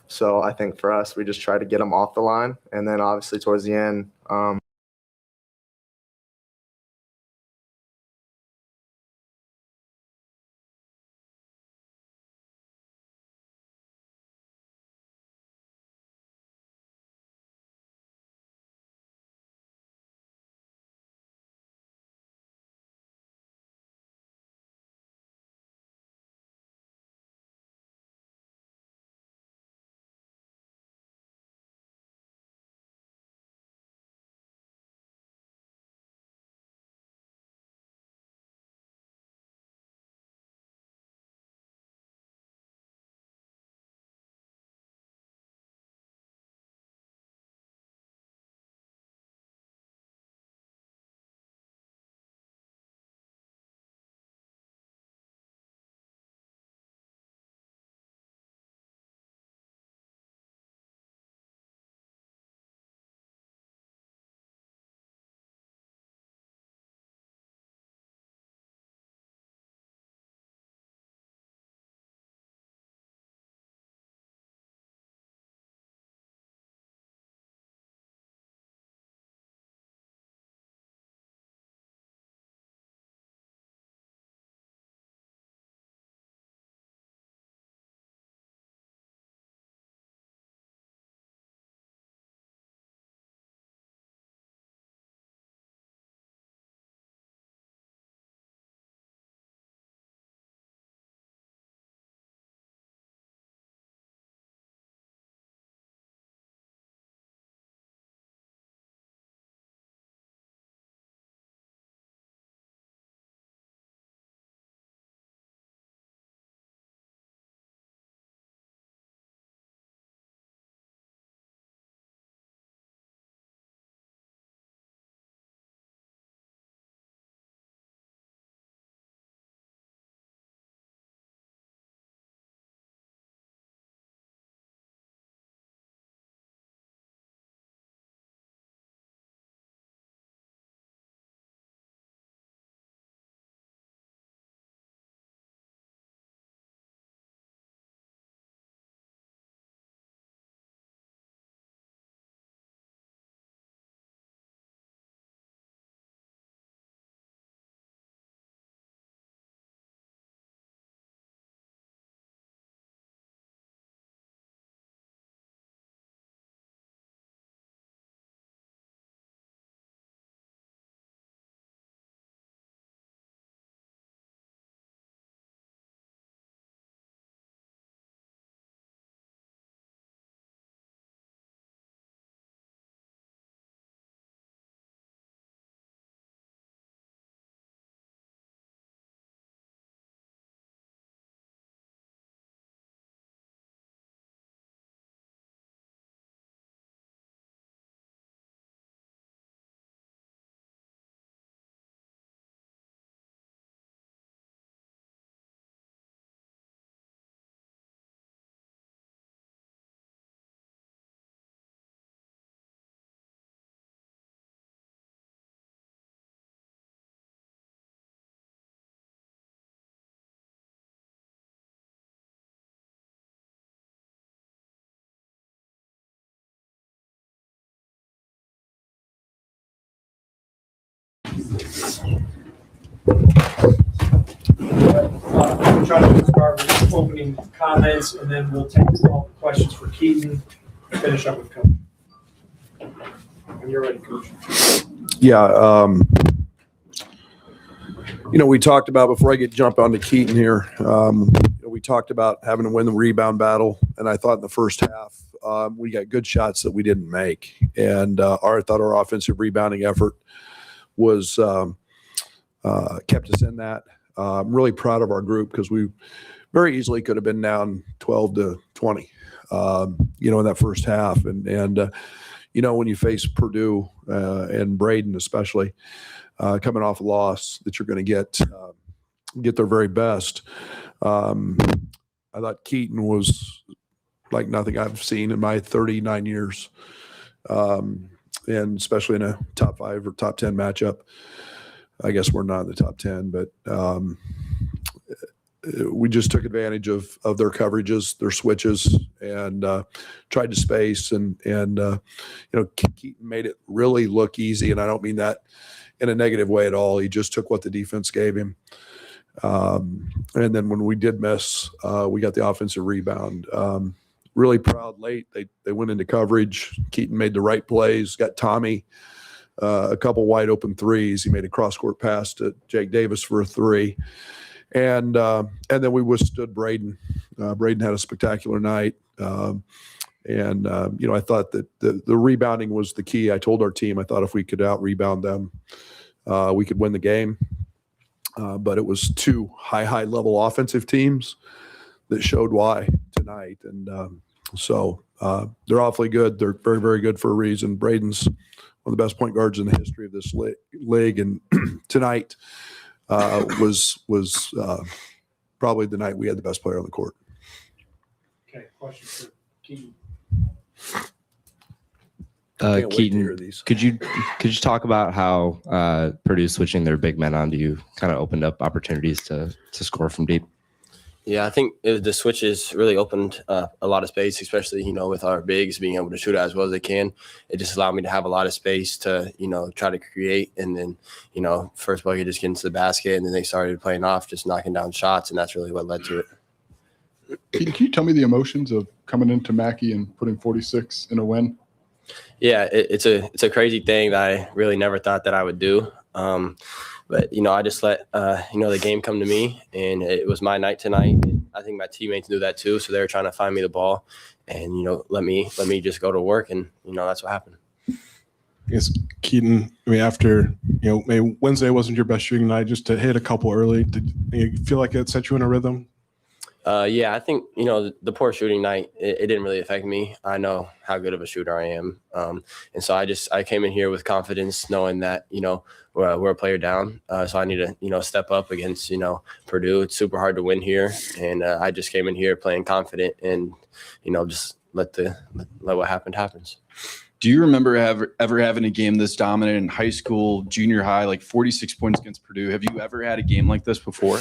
So I think for us, we just try to get them off the line. And then obviously towards the end, We'll try to start with opening comments, and then we'll take all the questions for Keaton, finish up with Coach. When you're ready, Coach. Yeah, we talked about, before I jump onto Keaton here, we talked about having to win the rebound battle, and I thought in the first half we got good shots that we didn't make, and I thought our offensive rebounding effort was kept us in that. I'm really proud of our group because we very easily could have been down 12-20, in that first half, and when you face Purdue and Braden especially, coming off a loss, that you're going to get their very best. I thought Keaton was like nothing I've seen in my 39 years, and especially in a top 5 or top 10 matchup. I guess we're not in the top 10, but we just took advantage of their coverages, their switches, and tried to space. And Keaton made it really look easy. And I don't mean that in a negative way at all. He just took what the defense gave him. And then when we did miss, we got the offensive rebound. Really proud late. They went into coverage. Keaton made the right plays, got Tommy a couple wide open threes. He made a cross-court pass to Jake Davis for a three. And then we withstood Braden. Braden had a spectacular night. I thought that the rebounding was the key. I told our team, I thought if we could out-rebound them, we could win the game. But it was two high-level offensive teams that showed why tonight. And so they're awfully good. They're very, very good for a reason. Braden's one of the best point guards in the history of this league. And tonight was probably the night we had the best player on the court. Okay, question for Keaton. Keaton, could you talk about how Purdue switching their big men onto you kind of opened up opportunities to score from deep? Yeah, I think the switches really opened a lot of space, especially, with our bigs being able to shoot as well as they can. It just allowed me to have a lot of space to, try to create. And then, first bucket just get into the basket, and then they started playing off, just knocking down shots, and that's really what led to it. Can you tell me the emotions of coming into Mackey and putting 46 in a win? Yeah, it's a crazy thing that I really never thought that I would do. But, I just let, the game come to me, and it was my night tonight. And I think my teammates knew that too. So they were trying to find me the ball and, let me just go to work. And, that's what happened. I guess, Keaton, after, maybe Wednesday wasn't your best shooting night, just to hit a couple early, did you feel like it set you in a rhythm? Yeah, I think, the poor shooting night, it didn't really affect me. I know how good of a shooter I am. And so I came in here with confidence knowing that, we're a player down. So I need to, step up against, Purdue. It's super hard to win here. And I just came in here playing confident and, just let what happened happens. Do you remember ever having a game this dominant in high school, junior high, like 46 points against Purdue? Have you ever had a game like this before?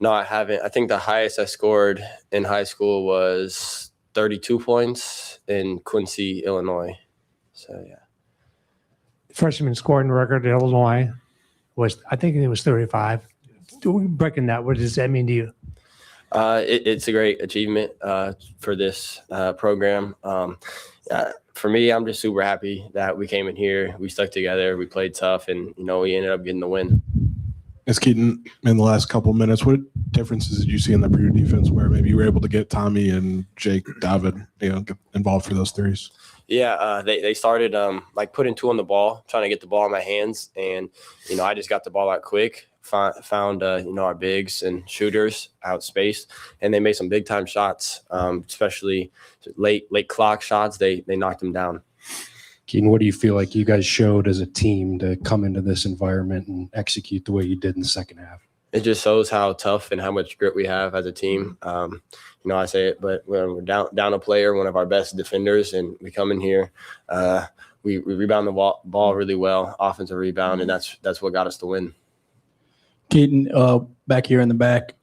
No, I haven't. I think the highest I scored in high school was 32 points in Quincy, Illinois. So, yeah. Freshman scoring record at Illinois was, I think it was 35. Breaking that, what does that mean to you? It's a great achievement for this program. For me, I'm just super happy that we came in here, we stuck together, we played tough, and, we ended up getting the win. As Keaton, in the last couple of minutes, what differences did you see in the Purdue defense where maybe you were able to get Tommy and Jake David, get involved for those threes? Yeah, they started putting two on the ball, trying to get the ball in my hands, and I just got the ball out quick. Found our bigs and shooters out spaced, and they made some big time shots, especially late clock shots. They knocked them down. Keaton, what do you feel like you guys showed as a team to come into this environment and execute the way you did in the second half? It just shows how tough and how much grit we have as a team. I say it, but when we're down a player, one of our best defenders, and we come in here, we rebound the ball really well, offensive rebound, and that's what got us to win. Keaton, back here in the back,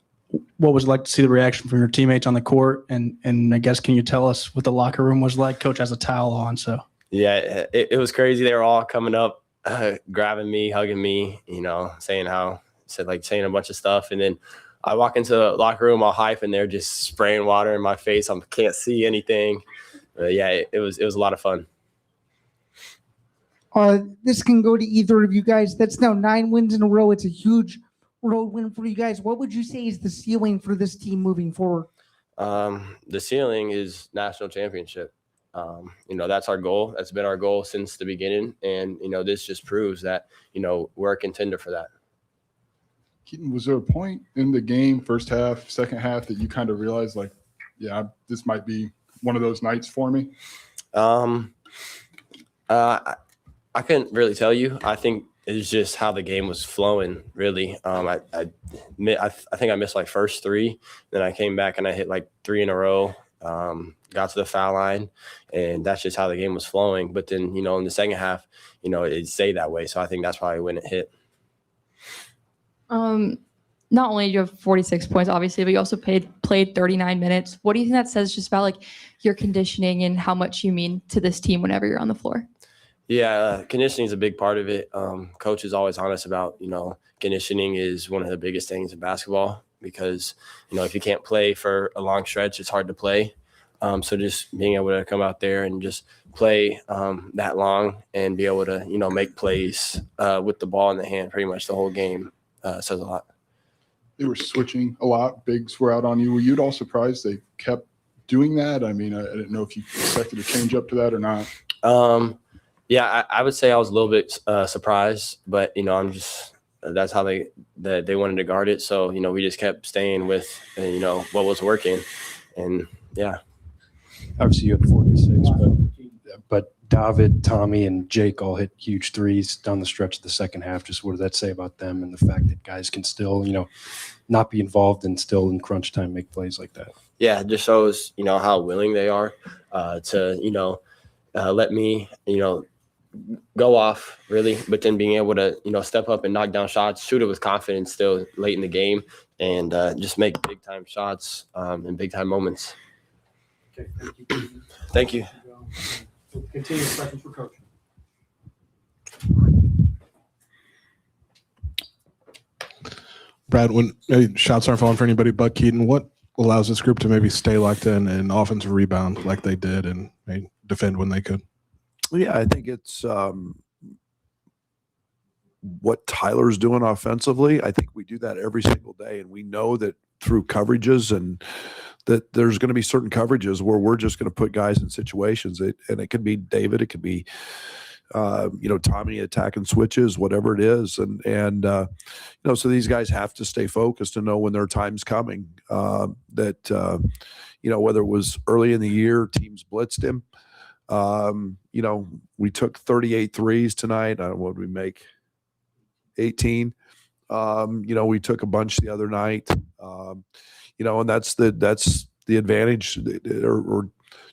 what was it like to see the reaction from your teammates on the court? And I guess, can you tell us what the locker room was like? Coach has a towel on, so. Yeah, it was crazy. They were all coming up, grabbing me, hugging me, saying a bunch of stuff. And then I walk into the locker room all hype, and they're just spraying water in my face. I can't see anything. Yeah, it was a lot of fun. This can go to either of you guys. That's now 9 wins in a row. It's a huge road win for you guys. What would you say is the ceiling for this team moving forward? The ceiling is national championship. That's our goal. That's been our goal since the beginning. And, this just proves that, we're a contender for that. Keaton, was there a point in the game, first half, second half, that you kind of realized, this might be one of those nights for me? I couldn't really tell you. I think it's just how the game was flowing, really. I think I missed first three. Then I came back and I hit 3 in a row. Got to the foul line, and that's just how the game was flowing. But then, in the second half, it stayed that way. So I think that's probably when it hit. not only do you have 46 points, obviously, but you also played 39 minutes. What do you think that says just about like your conditioning and how much you mean to this team whenever you're on the floor? Yeah, conditioning is a big part of it. Coach is always honest about, conditioning is one of the biggest things in basketball because, if you can't play for a long stretch, it's hard to play. So just being able to come out there and just play that long and be able to, make plays with the ball in the hand pretty much the whole game says a lot. They were switching a lot. Bigs were out on you. Were you at all surprised they kept doing that? I mean, I didn't know if you expected to change up to that or not. Yeah, I would say I was a little bit surprised, but I'm just that's how they wanted to guard it. So we just kept staying with what was working, and yeah. Obviously, you had 46, but David, Tommy, and Jake all hit huge threes down the stretch of the second half. Just what does that say about them and the fact that guys can still not be involved and still in crunch time make plays like that? Yeah, it just shows how willing they are to let me go off really, but then being able to step up and knock down shots, shoot it with confidence still late in the game, and just make big time shots in big time moments. Okay, thank you. Thank you. We'll continue questions for Coach. Brad, when shots aren't falling for anybody but Keaton, what allows this group to maybe stay locked in and offensive rebound like they did and defend when they could? Yeah, I think it's what Tyler's doing offensively. I think we do that every single day, and we know that through coverages and that there's going to be certain coverages where we're just going to put guys in situations. And it could be David, it could be Tommy attacking switches, whatever it is. And so these guys have to stay focused and know when their time's coming, that whether it was early in the year, teams blitzed him. We took 38 threes tonight. What did we make? 18. We took a bunch the other night. And that's the advantage or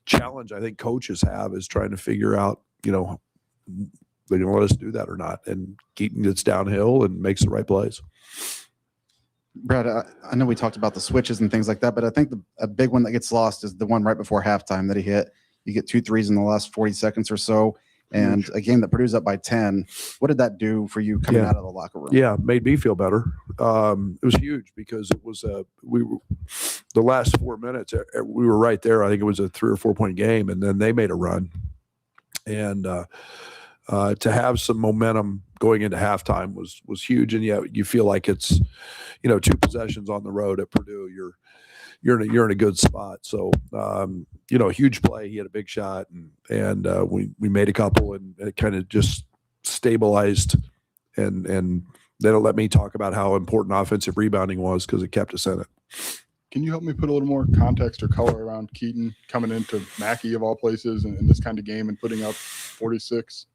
challenge I think coaches have is trying to figure out, they're going to let us do that or not. And Keaton gets downhill and makes the right plays. Brad, I know we talked about the switches and things like that, but I think a big one that gets lost is the one right before halftime that he hit. You get 2 threes in the last 40 seconds or so, and a game that Purdue's up by 10. What did that do for you coming out of the locker room? Yeah, made me feel better. It was huge because it was the last 4 minutes we were right there. I think it was a 3 or 4 point game, and then they made a run. And to have some momentum going into halftime was huge. And yeah, you feel like it's 2 possessions on the road at Purdue. You're in a good spot. So huge play. He had a big shot, and we made a couple, and it kind of just stabilized. And they don't let me talk about how important offensive rebounding was because it kept us in it. Can you help me put a little more context or color around Keaton coming into Mackey of all places in this kind of game and putting up 46?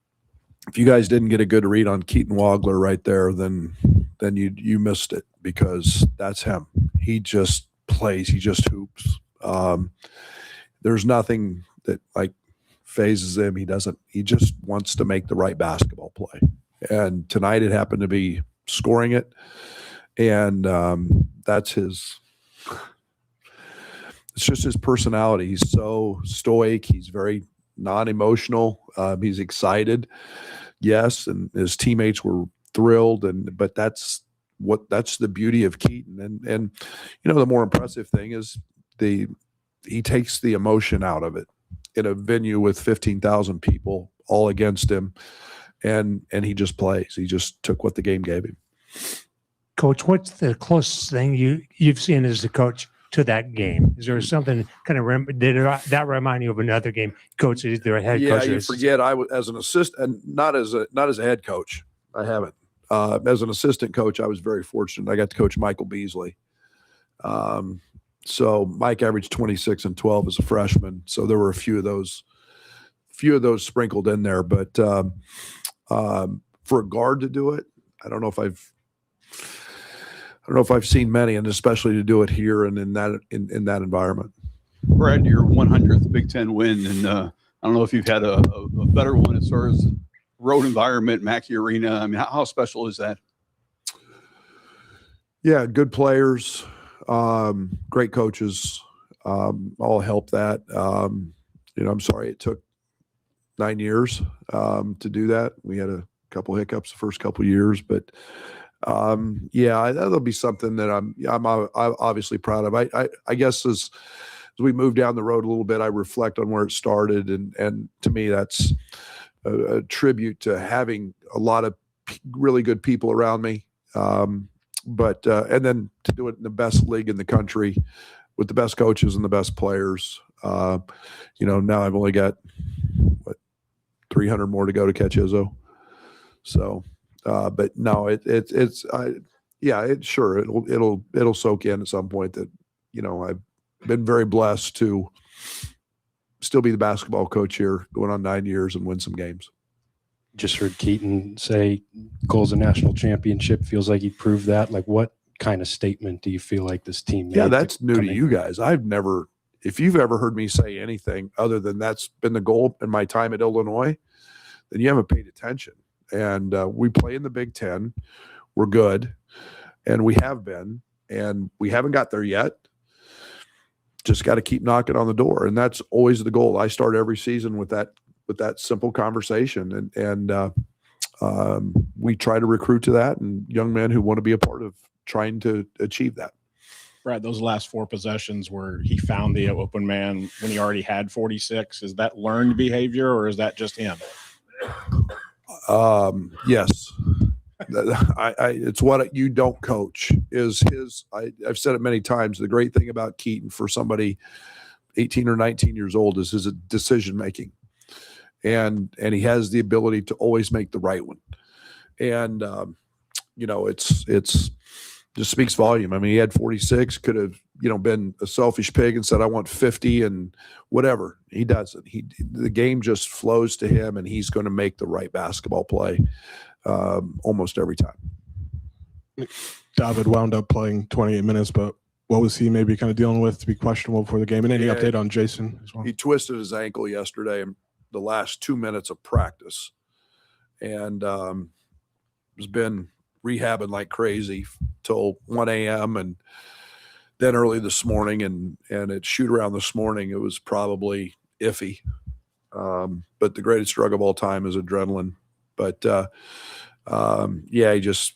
If you guys didn't get a good read on Keaton Wagler right there, then you missed it because that's him. He just plays. He just hoops. There's nothing that phases him. He just wants to make the right basketball play. And tonight it happened to be scoring it. And that's it's just his personality. He's so stoic. He's very non-emotional. He's excited. Yes. And his teammates were thrilled. But that's the beauty of Keaton. And the more impressive thing is he takes the emotion out of it in a venue with 15,000 people all against him. And he just plays. He just took what the game gave him. Coach, what's the closest thing you've seen as a coach to that game? Is there something did that remind you of another game? Coach, is there a head coach? Yeah, you forget I was as an assistant, and not as a head coach. I haven't. As an assistant coach, I was very fortunate. I got to coach Michael Beasley. So Mike averaged 26 and 12 as a freshman. So there were a few of those sprinkled in there. But for a guard to do it, I don't know if I've seen many, and especially to do it here and in that environment. Brad, your 100th Big Ten win, and I don't know if you've had a better one as far as road environment, Mackey Arena. I mean, how special is that? Yeah, good players, great coaches, all help that. I'm sorry it took 9 years to do that. We had a couple hiccups the first couple years, but that'll be something that I'm obviously proud of. I guess as we move down the road a little bit, I reflect on where it started, and to me, that's a tribute to having a lot of really good people around me. But then to do it in the best league in the country with the best coaches and the best players. Now I've only got 300 more to go to catch Izzo. So, but no, it'll soak in at some point that, I've been very blessed to still be the basketball coach here going on 9 years and win some games. Just heard Keaton say goals a national championship. Feels like he proved that. Like, what kind of statement do you feel like this team made? Yeah, that's new to you guys. If you've ever heard me say anything other than that's been the goal in my time at Illinois, then you haven't paid attention. And we play in the Big Ten. We're good. And we have been. And we haven't got there yet. Just got to keep knocking on the door. And that's always the goal. I start every season with that simple conversation. And we try to recruit to that, and young men who want to be a part of trying to achieve that. Brad, those last 4 possessions where he found the open man when he already had 46, is that learned behavior or is that just him? Yes. It's what you don't coach is his. I've said it many times. The great thing about Keaton for somebody 18 or 19 years old is his decision making, and he has the ability to always make the right one. And it's just speaks volume. I mean, he had 46, could have been a selfish pig and said I want 50 and whatever. He doesn't. The game just flows to him, and he's going to make the right basketball play almost every time. David wound up playing 28 minutes, but what was he maybe kind of dealing with to be questionable before the game? And any update on Jason as well? He twisted his ankle yesterday in the last 2 minutes of practice, and has been rehabbing like crazy till 1 a.m. and then early this morning, and at shoot around this morning, it was probably iffy. But the greatest drug of all time is adrenaline. But he just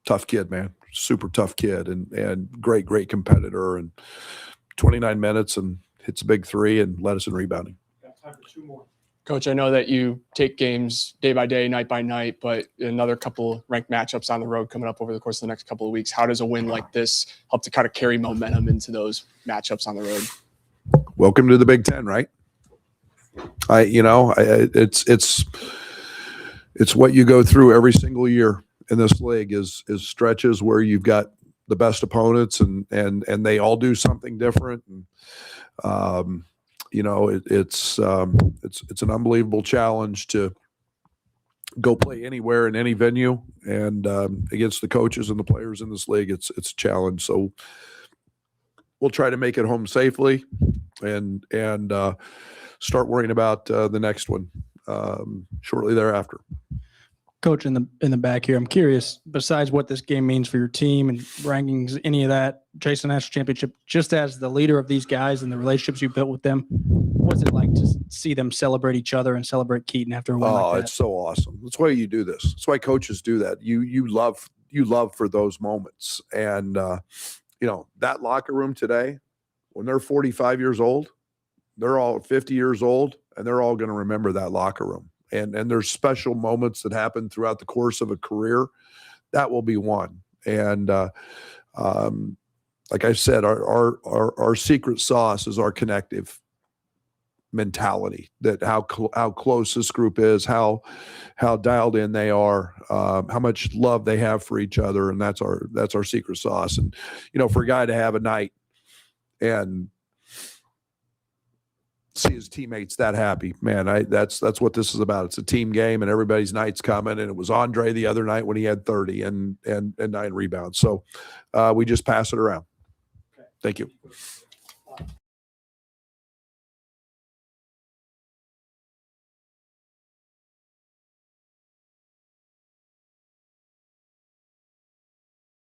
tough kid, man, super tough kid, and great competitor. And 29 minutes and hits a big 3 and led us in rebounding. Got time for 2 more. Coach, I know that you take games day by day, night by night, but another couple ranked matchups on the road coming up over the course of the next couple of weeks. How does a win like this help to kind of carry momentum into those matchups on the road? Welcome to the Big Ten, right? It's what you go through every single year in this league is stretches where you've got the best opponents and they all do something different. And, it's an unbelievable challenge to go play anywhere in any venue, and against the coaches and the players in this league, it's a challenge. So we'll try to make it home safely and start worrying about the next one shortly thereafter. Coach, in the back here, I'm curious, besides what this game means for your team and rankings, any of that, Jason National Championship, just as the leader of these guys and the relationships you built with them, what's it like to see them celebrate each other and celebrate Keaton after a win like that? It's so awesome. That's why you do this. That's why coaches do that. You love for those moments. And that locker room today, when they're 45 years old, they're all 50 years old, and they're all going to remember that locker room. And there's special moments that happen throughout the course of a career. That will be one. And like I said, our secret sauce is our connective mentality. That how close this group is, how dialed in they are, how much love they have for each other, and that's our secret sauce. And for a guy to have a night and see his teammates that happy, man, that's what this is about. It's a team game, and everybody's night's coming. And it was Andre the other night when he had 30 and 9 rebounds. So we just pass it around. Thank you.